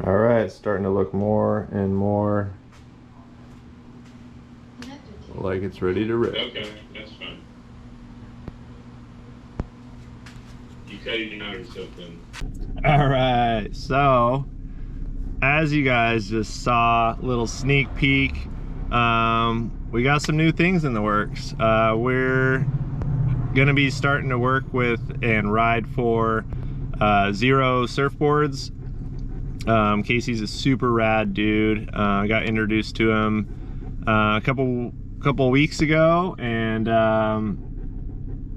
All right, it's starting to look more and more like it's ready to rip. Okay, that's fine. You cut it out yourself then. All right, so as you guys just saw, little sneak peek, we got some new things in the works. We're gonna be starting to work with and ride for Zero surfboards. Casey's a super rad dude. I got introduced to him a couple weeks ago, and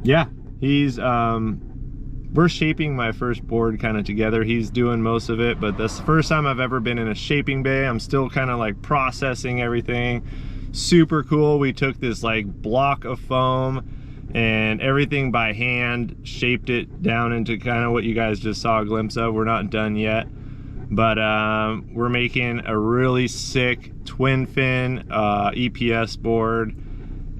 yeah, he's we're shaping my first board kind of together. He's doing most of it, but that's the first time I've ever been in a shaping bay. I'm still kind of like processing everything. Super cool. We took this like block of foam and everything by hand, shaped it down into kind of what you guys just saw a glimpse of. We're not done yet, but we're making a really sick twin fin EPS board,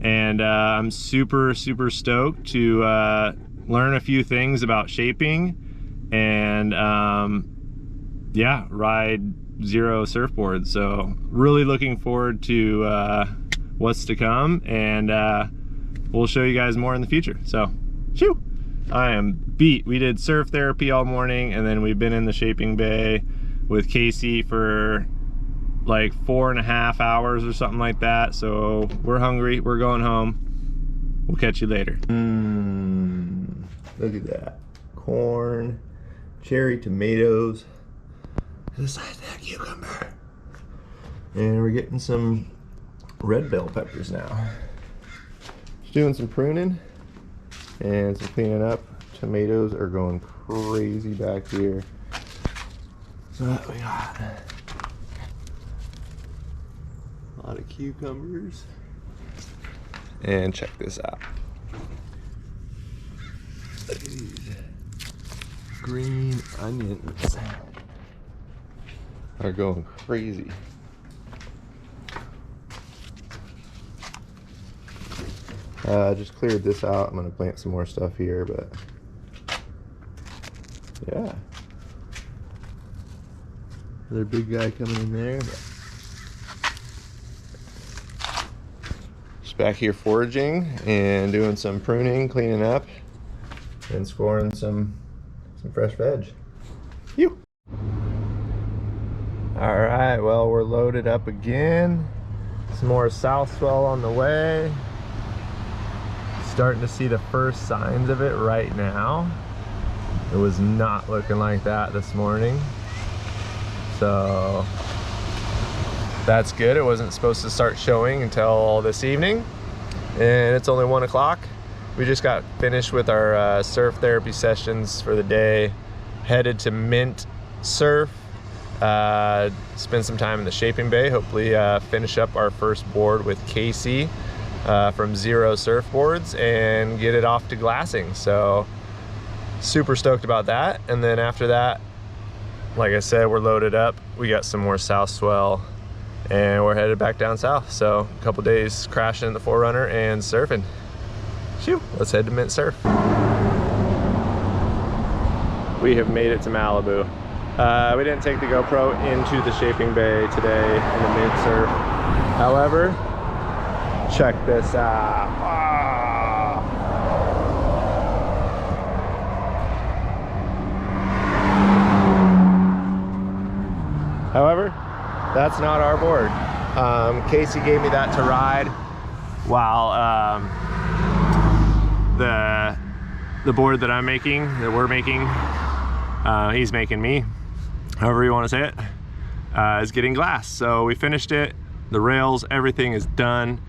and I'm super stoked to learn a few things about shaping and yeah, ride Zero surfboards. So really looking forward to what's to come, and we'll show you guys more in the future. So shoo, I am beat. We did surf therapy all morning, and then we've been in the shaping bay with Casey for like 4.5 hours or something like that. So we're hungry, we're going home. We'll catch you later. Look at that. Corn, cherry tomatoes, just like that cucumber. And we're getting some red bell peppers now. Just doing some pruning and some cleaning up. Tomatoes are going crazy back here. So what we got? A lot of cucumbers. And check this out. Look at these green onions are going crazy. Just cleared this out. I'm gonna plant some more stuff here, but yeah. Another big guy coming in there. Just back here foraging and doing some pruning, cleaning up, and scoring some fresh veg. Phew. All right, well, we're loaded up again. Some more south swell on the way. Starting to see the first signs of it right now. It was not looking like that this morning, so that's good. It wasn't supposed to start showing until this evening, and it's only 1 o'clock. We just got finished with our surf therapy sessions for the day. Headed to Mint Surf. Spend some time in the shaping bay. Hopefully finish up our first board with Casey from Zero surfboards and get it off to glassing. So super stoked about that. And then after that, like I said, we're loaded up. We got some more south swell and we're headed back down south. So a couple days crashing in the 4Runner and surfing. Phew, let's head to Mint Surf. We have made it to Malibu. We didn't take the GoPro into the shaping bay today in the Mint Surf. However, check this out. However, that's not our board. Casey gave me that to ride while the board that I'm making, that we're making, he's making me, however you want to say it, is getting glass. So we finished it. The rails, everything is done.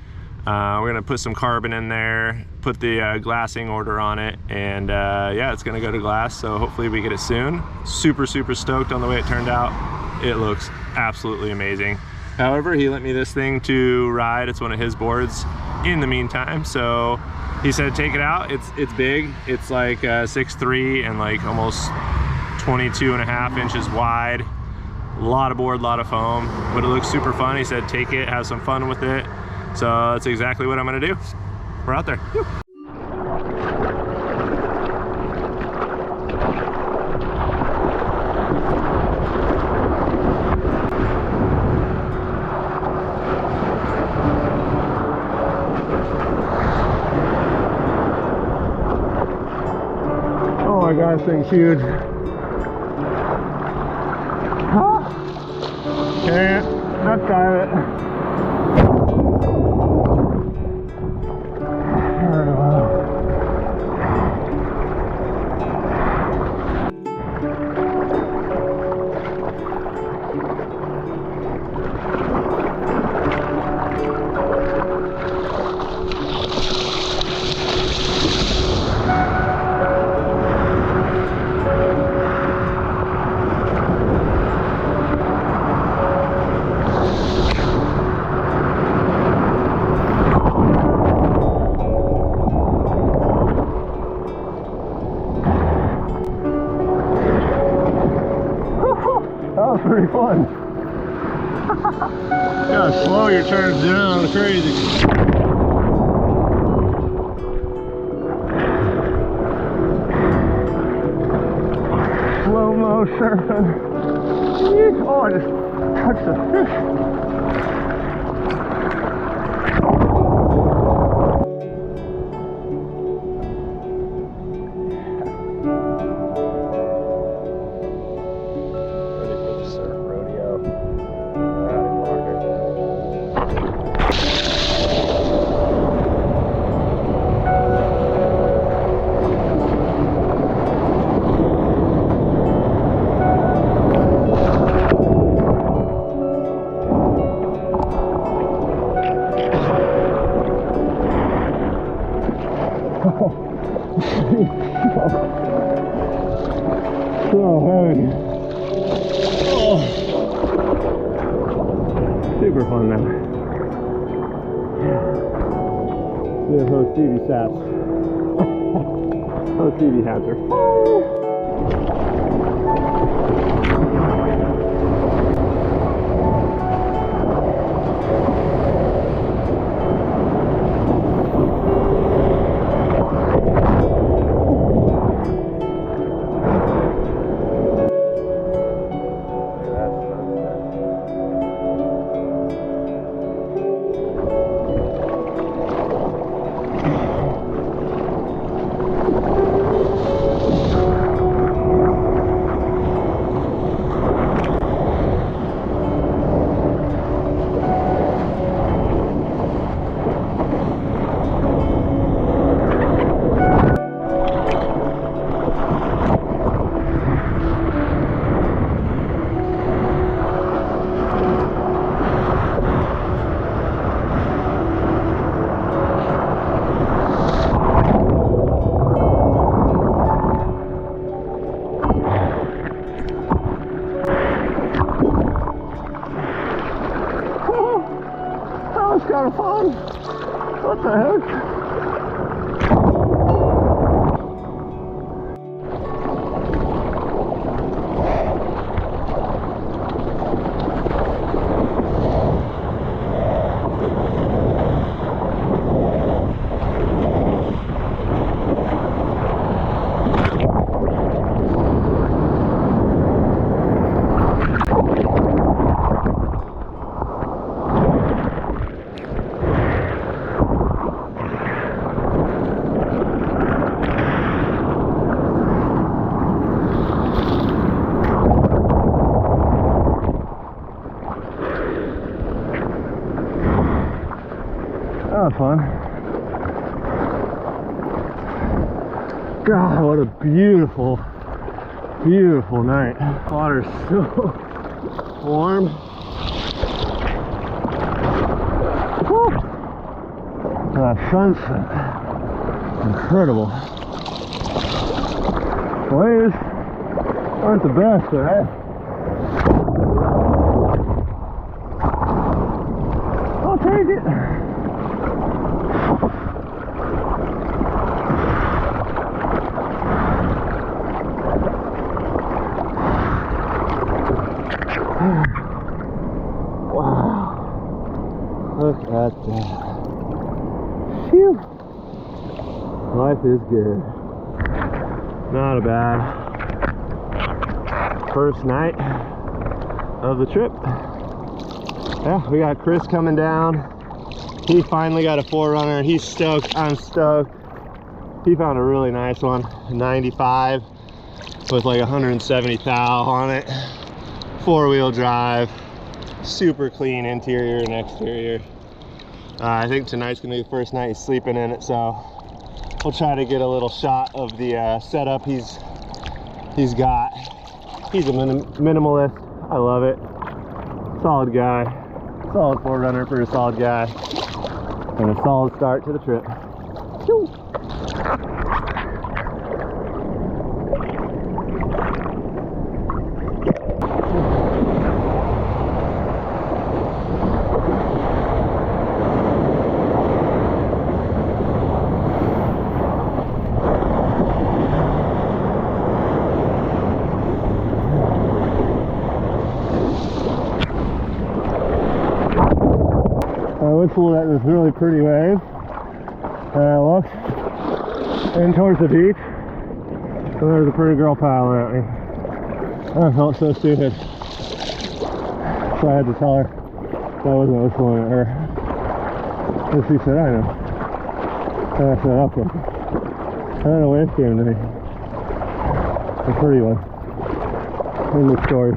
We're gonna put some carbon in there, put the glassing order on it, and yeah, it's gonna go to glass. So hopefully we get it soon. Super stoked on the way it turned out. It looks absolutely amazing. However, he lent me this thing to ride. It's one of his boards in the meantime. So he said, take it out. It's big. It's like 6'3" and like almost 22.5 inches wide. A lot of board, a lot of foam, but it looks super fun. He said take it, have some fun with it. So that's exactly what I'm gonna do. We're out there. Woo. Oh my god, this thing's huge. Can't. Let's dive it. Pretty fun. Gotta slow your turns down, crazy. Slow-mo surfing. Oh, I just touched the fish. So heavy. Oh. Super fun now. Yeah, those STEEVIE sats. Those STEEVIE hats are fun. Kind of fun. What the heck? That was fun. God, what a beautiful, beautiful night. Water's so warm. Woo! That sunset, incredible. Waves aren't the best, but hey, I'll take it. Look at that. Phew. Life is good. Not a bad first night of the trip. Yeah, we got Chris coming down. He finally got a 4Runner. He's stoked. I'm stoked. He found a really nice one, 95 with like 170 thou on it. 4-wheel drive, super clean interior and exterior. I think tonight's gonna be the first night he's sleeping in it, so we'll try to get a little shot of the setup he's got. He's a minimalist. I love it. Solid guy. Solid 4Runner for a solid guy. And a solid start to the trip. Woo. I whistled at this really pretty wave, and I looked in towards the beach, and there was a pretty girl piling at me. I felt so stupid, so I had to tell her that I wasn't whistling at her. And she said, I know. And I said, okay. And then a wave came to me. A pretty one. In the story.